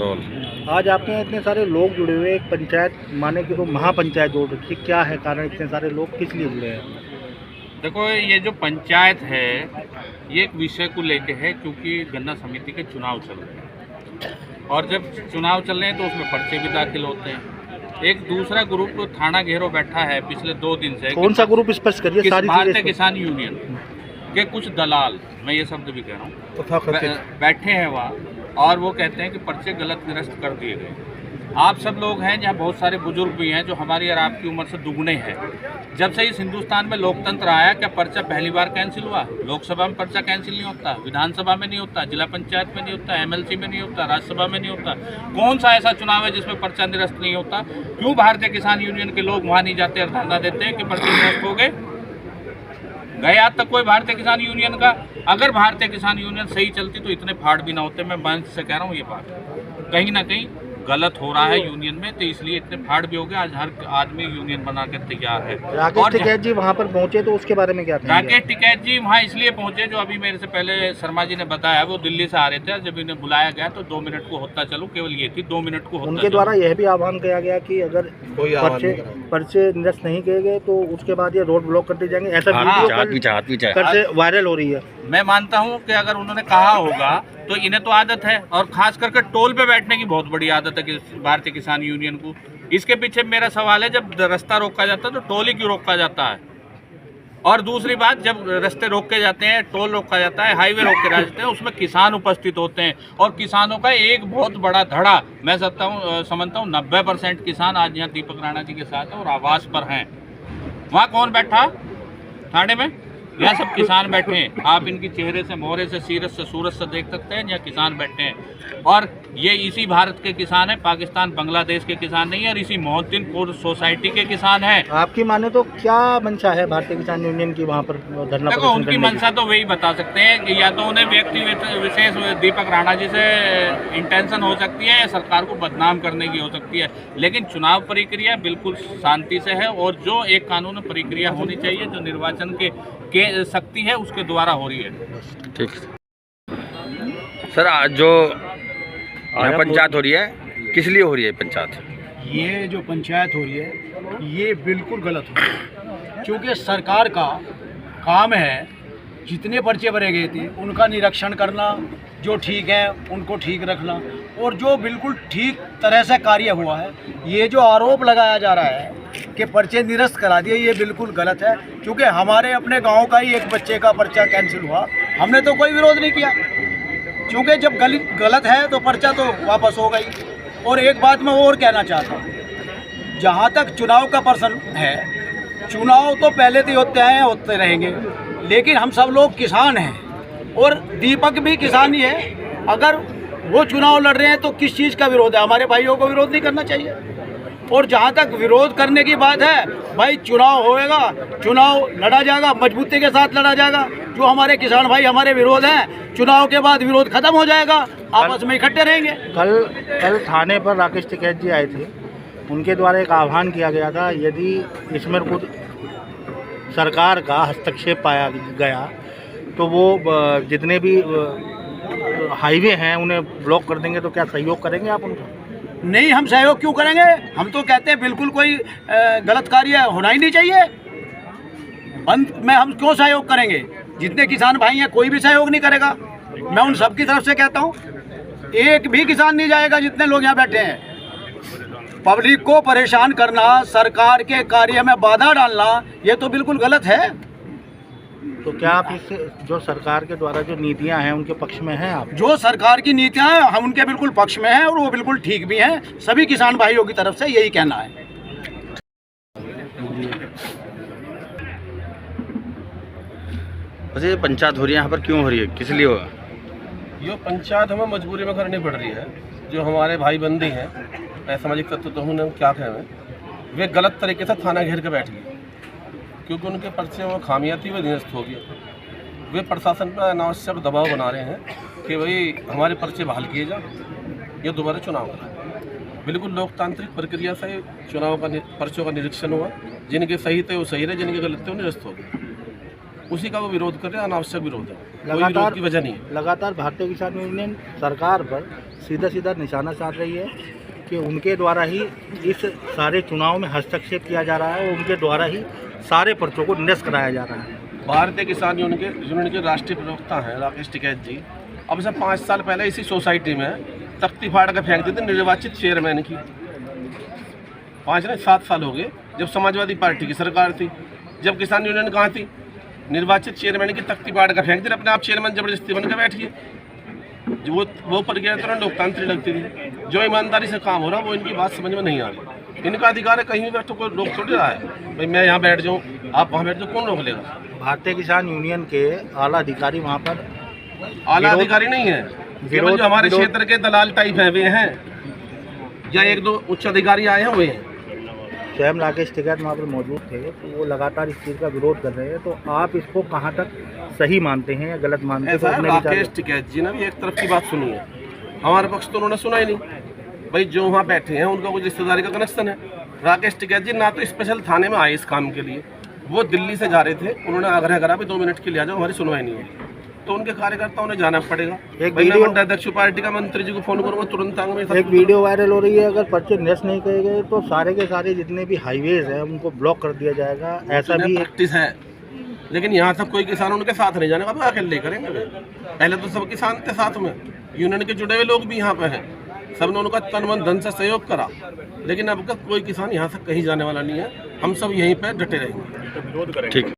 कसोल। आज आपके यहाँ इतने सारे लोग जुड़े हुए, एक पंचायत माने कि तो महापंचायत जोड़ रखी है, क्या है कारण इतने सारे लोग किस लिए जुड़े हैं? देखो, ये जो पंचायत है ये एक विषय को लेके है, क्योंकि गन्ना समिति के चुनाव चल रहे हैं और जब चुनाव चल रहे हैं तो उसमें पर्चे भी दाखिल होते हैं। एक दूसरा ग्रुप थाना घेरो बैठा है पिछले 2 दिन से। कौन सा ग्रुप स्पष्ट करिए? भारतीय किसान यूनियन के कुछ दलाल, मैं ये शब्द भी कह रहा हूँ, बैठे हैं वहाँ और वो कहते हैं कि पर्चे गलत निरस्त कर दिए गए। आप सब लोग हैं, जहाँ बहुत सारे बुजुर्ग भी हैं जो हमारी और आपकी उम्र से दुगने हैं। जब से इस हिंदुस्तान में लोकतंत्र आया, क्या पर्चा पहली बार कैंसिल हुआ? लोकसभा में पर्चा कैंसिल नहीं होता, विधानसभा में नहीं होता, जिला पंचायत में नहीं होता, एमएलसी में नहीं होता, राज्यसभा में नहीं होता। कौन सा ऐसा चुनाव है जिसमें पर्चा निरस्त नहीं होता? क्यों भारतीय किसान यूनियन के लोग वहाँ नहीं जाते और धरना देते हैं कि पर्चे निरस्त हो गए? आज तक कोई भारतीय किसान यूनियन का? अगर भारतीय किसान यूनियन सही चलती तो इतने फाड़ भी ना होते। मैं मंच से कह रहा हूँ, ये बात कहीं ना कहीं गलत हो रहा है यूनियन में, तो इसलिए इतने फाड़ भी हो गए। आज हर आदमी यूनियन बना के तैयार है। राकेश टिकैत जी वहाँ पर पहुँचे तो उसके बारे में क्या कहेंगे? राकेश टिकैत जी वहाँ इसलिए पहुँचे, जो अभी मेरे से पहले शर्मा जी ने बताया, वो दिल्ली से आ रहे थे। जब इन्हें बुलाया गया तो 2 मिनट को होता चलूँ, केवल ये थी 2 मिनट को होता। उनके द्वारा यह भी आह्वान किया गया कि अगर पर्चे निरस्त नहीं किए गए तो उसके बाद ये रोड ब्लॉक कर दिए जाएंगे, ऐसा वीडियो वायरल हो रही है। मैं मानता हूं कि अगर उन्होंने कहा होगा तो इन्हें तो आदत है, और खास करके टोल पे बैठने की बहुत बड़ी आदत है कि भारतीय किसान यूनियन को। इसके पीछे मेरा सवाल है, जब रास्ता रोका जाता है तो टोल ही क्यों रोका जाता है? और दूसरी बात, जब रास्ते रोके जाते हैं, टोल रोका जाता है, हाईवे रोके जाते हैं, उसमें किसान उपस्थित होते हैं और किसानों का एक बहुत बड़ा धड़ा, मैं समझता हूँ 90% किसान आज यहाँ दीपक राणा जी के साथ हैं और आवास पर हैं। वहाँ कौन बैठा थाने में? यहाँ सब किसान बैठे हैं। आप इनकी चेहरे से, मोहरे से, सीरत से, सूरत से देख सकते हैं, यहाँ किसान बैठे हैं। और ये इसी भारत के किसान हैं, पाकिस्तान बांग्लादेश के किसान नहीं है, और इसी मोहद्दीनपुर सोसाइटी के किसान हैं। आपकी माने तो क्या मंशा है भारतीय किसान यूनियन की वहाँ पर धरना? देखो, उनकी मंशा तो वही बता सकते हैं कि या तो उन्हें व्यक्ति विशेष दीपक राणा जी से इंटेंशन हो सकती है, या सरकार को बदनाम करने की हो सकती है। लेकिन चुनाव प्रक्रिया बिल्कुल शांति से है, और जो एक कानून प्रक्रिया होनी चाहिए, जो निर्वाचन के शक्ति है, उसके द्वारा हो रही है। ठीक सर, आज जो पंचायत हो रही है, किस लिए हो रही है पंचायत? ये जो पंचायत हो रही है ये बिल्कुल गलत हो रही है, क्योंकि सरकार का काम है जितने पर्चे भरे गए थे उनका निरीक्षण करना, जो ठीक है उनको ठीक रखना, और जो बिल्कुल ठीक तरह से कार्य हुआ है। ये जो आरोप लगाया जा रहा है कि पर्चे निरस्त करा दिए, ये बिल्कुल गलत है। क्योंकि हमारे अपने गांव का ही एक बच्चे का पर्चा कैंसिल हुआ, हमने तो कोई विरोध नहीं किया, क्योंकि जब गलत है तो पर्चा तो वापस हो गई। और एक बात मैं और कहना चाहता हूँ, जहाँ तक चुनाव का प्रश्न है, चुनाव तो पहले तो होते हैं, होते रहेंगे, लेकिन हम सब लोग किसान हैं और दीपक भी किसान ही है। अगर वो चुनाव लड़ रहे हैं तो किस चीज़ का विरोध है? हमारे भाइयों को विरोध नहीं करना चाहिए। और जहाँ तक विरोध करने की बात है, भाई चुनाव होएगा, चुनाव लड़ा जाएगा, मजबूती के साथ लड़ा जाएगा। जो हमारे किसान भाई हमारे विरोध हैं, चुनाव के बाद विरोध खत्म हो जाएगा, आपस में इकट्ठे रहेंगे। कल थाने पर राकेश टिकैत जी आए थे, उनके द्वारा एक आह्वान किया गया था, यदि इसमें कुछ सरकार का हस्तक्षेप पाया गया तो वो जितने भी हाईवे हैं उन्हें ब्लॉक कर देंगे। तो क्या सहयोग करेंगे आप उनका? नहीं, हम सहयोग क्यों करेंगे? हम तो कहते हैं बिल्कुल कोई गलत कार्य होना ही नहीं चाहिए। बंद में हम क्यों सहयोग करेंगे? जितने किसान भाई हैं कोई भी सहयोग नहीं करेगा। मैं उन सब की तरफ से कहता हूँ, एक भी किसान नहीं जाएगा जितने लोग यहाँ बैठे हैं। पब्लिक को परेशान करना, सरकार के कार्य में बाधा डालना, ये तो बिल्कुल गलत है। तो क्या आप इससे जो सरकार के द्वारा जो नीतियां हैं उनके पक्ष में हैं आप? जो सरकार की नीतियां हैं हम उनके बिल्कुल पक्ष में हैं और वो बिल्कुल ठीक भी हैं। सभी किसान भाइयों की तरफ से यही कहना है। वैसे ये पंचायत हो रही है, यहाँ पर क्यों हो रही है, किस लिए होगा? ये पंचायत हमें मजबूरी में करनी पड़ रही है। जो हमारे भाई बंदी हैं, असामाजिक तत्व तो उन्हें क्या कहें, वे गलत तरीके से थाना घेर के बैठ गए, क्योंकि उनके पर्चे में खामियाँ थी, वे निरस्त हो गई। वे प्रशासन पर अनावश्यक दबाव बना रहे हैं कि भाई हमारे पर्चे बहाल किए जाए, ये दोबारा चुनाव करें। बिल्कुल लोकतांत्रिक प्रक्रिया से चुनाव का पर्चों का निरीक्षण हुआ, जिनके सही थे वो सही रहे, जिनके गलत थे वो निरस्त हो गए। उसी का वो विरोध कर रहे हैं, अनावश्यक विरोध है, कोई लगातार विरोध की वजह नहीं है। लगातार भारतीय किसान यूनियन सरकार पर सीधा सीधा निशाना साध रही है कि उनके द्वारा ही इस सारे चुनाव में हस्तक्षेप किया जा रहा है और उनके द्वारा ही सारे पर्चों को निरस्त कराया जा रहा है। भारतीय किसान यूनियन के राष्ट्रीय प्रवक्ता हैं राकेश टिकैत जी, अब से 5 साल पहले इसी सोसाइटी में तख्ती फाड़ कर फेंक देते निर्वाचित चेयरमैन की। 5 नहीं 7 साल हो गए जब समाजवादी पार्टी की सरकार थी, जब किसान यूनियन कहाँ थी, निर्वाचित चेयरमैन की तख्ती फाड़ कर फेंक देते, अपने आप चेयरमैन जबरदस्ती बनकर बैठिए। जो वो प्रक्रिया तुरंत लोकतांत्रिक लगती थी, जो ईमानदारी से काम हो रहा वो इनकी बात समझ में नहीं आ रही। इनका अधिकार है, कहीं भी बैठो, कोई रोक थोड़ी रहा है भाई मैं यहाँ बैठ जाऊँ आप वहाँ बैठ जाओ, कौन रोक लेगा। भारतीय किसान यूनियन के आला अधिकारी वहाँ पर आला अधिकारी नहीं है, केवल जो हमारे क्षेत्र के दलाल टाइप हैं वे हैं, या 1-2 उच्च अधिकारी आए हैं वे हैं। स्वयं राकेश टिकैत वहाँ पर मौजूद थे, तो वो लगातार इस चीज़ का विरोध कर रहे हैं, तो आप इसको कहाँ तक सही मानते हैं या गलत मानते हैं? ऐसा है, राकेश टिकैत जी ने भी एक तरफ की बात सुनी है, हमारे पक्ष तो उन्होंने सुना ही नहीं। भाई जो वहाँ बैठे हैं उनका कुछ रिश्तेदारी का कनेक्शन है। राकेश टिकैत जी ना तो स्पेशल थाने में आए इस काम के लिए, वो दिल्ली से जा रहे थे, उन्होंने आग्रह करा भी 2 मिनट के लिए आ जाओ, हमारी सुनवाई नहीं है, तो उनके कार्यकर्ताओं ने जाना पड़ेगा। एक भाई मैं वीडियो अध्यक्ष पार्टी का मंत्री जी को फोन करूँगा तुरंत आऊंगा। एक वीडियो वायरल हो रही है, अगर पर्चे निरस्त नहीं किए गए तो सारे के सारे जितने भी हाईवेज हैं उनको ब्लॉक कर दिया जाएगा, ऐसा भी प्रैक्टिस है। लेकिन यहाँ तक कोई किसान उनके साथ नहीं जाने का, अकेले करेंगे वे। पहले तो सब किसान थे साथ में, यूनियन के जुड़े हुए लोग भी यहाँ पे हैं, सबने उनका तन मन धन से सहयोग करा, लेकिन अब तक कोई किसान यहाँ से कहीं जाने वाला नहीं है। हम सब यहीं पर डटे रहेंगे। ठीक।